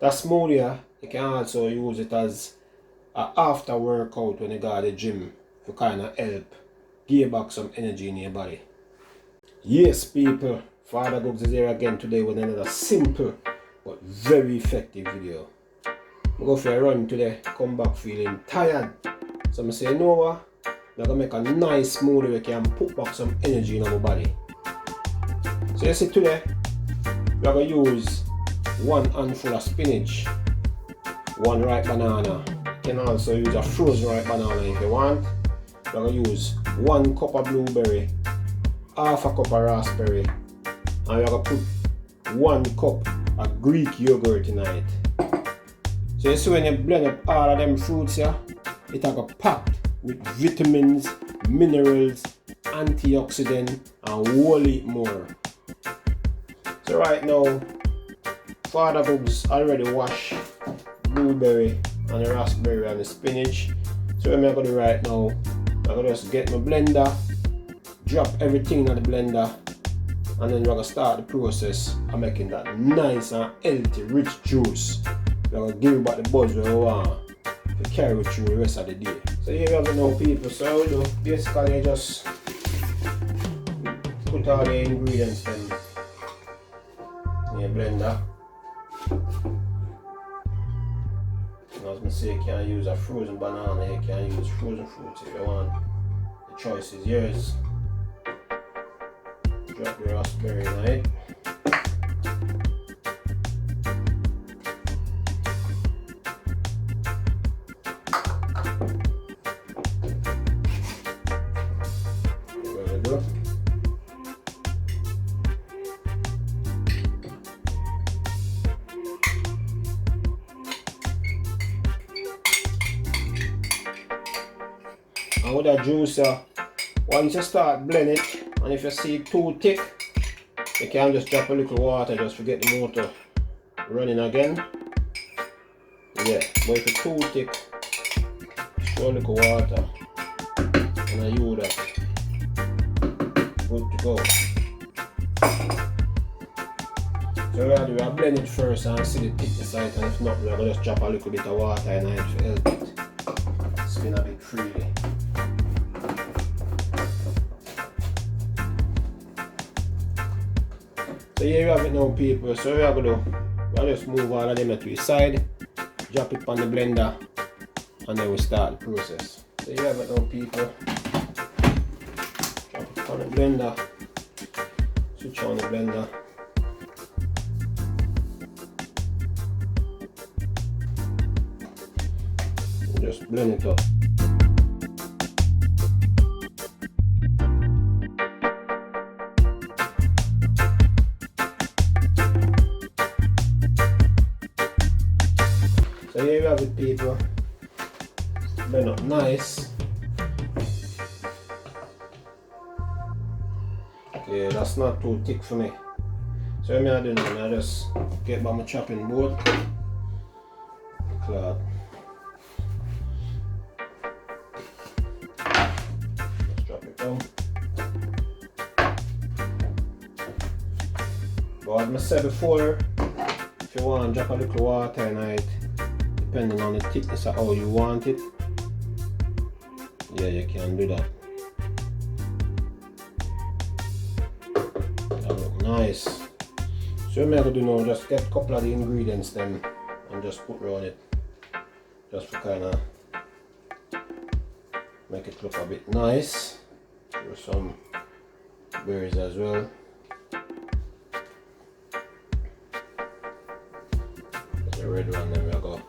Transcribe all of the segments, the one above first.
That smoothie, you can also use it as an after workout when you go to the gym to kind of help give back some energy in your body. Yes people, FadaGugs is here again today with another simple but very effective video. I go for a run today, come back feeling tired. So I say, you know what? I'm going to make a nice smoothie where you can put back some energy in my body. So you see today, we're going to use 1 handful of spinach, 1 ripe banana. You can also use a frozen ripe banana if you want. We're going to use 1 cup of blueberry, half a cup of raspberry, and we're going to put 1 cup of Greek yogurt in it. So you see when you blend up all of them fruits here, it will be packed with vitamins, minerals, antioxidant, and whole heap more. So right now, FadaGugs already wash blueberry and the raspberry and the spinach. So what I'm going to do right now, I'm going to just get my blender, drop everything in the blender, and then we're going to start the process of making that nice and healthy, rich juice. We're going to give you back the buzz we want to carry it through the rest of the day. So here we have it now people, so do basically you just put all the ingredients in your blender. As I say, you can use a frozen banana, you can use frozen fruits if you want. The choice is yours. Drop your raspberry in it. There we go. And with that juicer, once you start blending it, and if you see it too thick, you can just drop a little water just to get the motor running again. Yeah, but if it's too thick, throw a little water, and I use that. Good to go. So we will blend it first and see the thickness of it, and if not, we will just drop a little bit of water in it to help it spin a bit freely. So here you have it now people, so we are going to do, we'll just move all of them to the side, drop it on the blender, and then we start the process. So here you have it now people, drop it on the blender, switch on the blender, and just blend it up. So here you have it people, blend up nice. Okay, that's not too thick for me. So what I'm doing now, I just get by my chopping board, cloth. Just drop it down. But as I said before, if you want to drop a little water in it, depending on the thickness of how you want it, yeah, you can do that. That look nice. So what I'm going to do now, just get a couple of the ingredients then and just put around it, just to kind of make it look a bit nice. With some berries as well. The red one, then we'll go.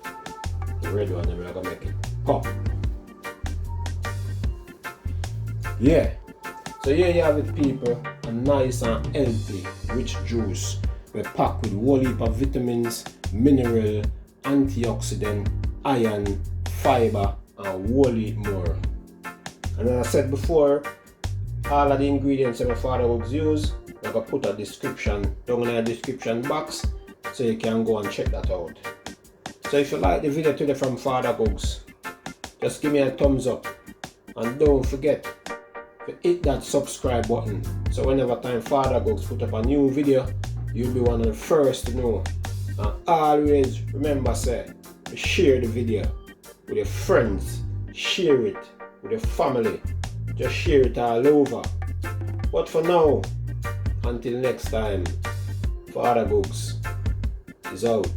The red one, then we're gonna make it pop. Yeah. So here you have it people, a nice and healthy, rich juice. We're packed with a whole heap of vitamins, mineral, antioxidant, iron, fiber, and a whole heap more. And as I said before, all of the ingredients that my FadaGugs use, I'm gonna put a description down in the description box, so you can go and check that out. So if you like the video today from FadaGugs, just give me a thumbs up, and don't forget to hit that subscribe button, so whenever time FadaGugs put up a new video, you'll be one of the first to know And always remember, say, share the video with your friends, share it with your family, just share it all over. But for now, until next time, FadaGugs is out.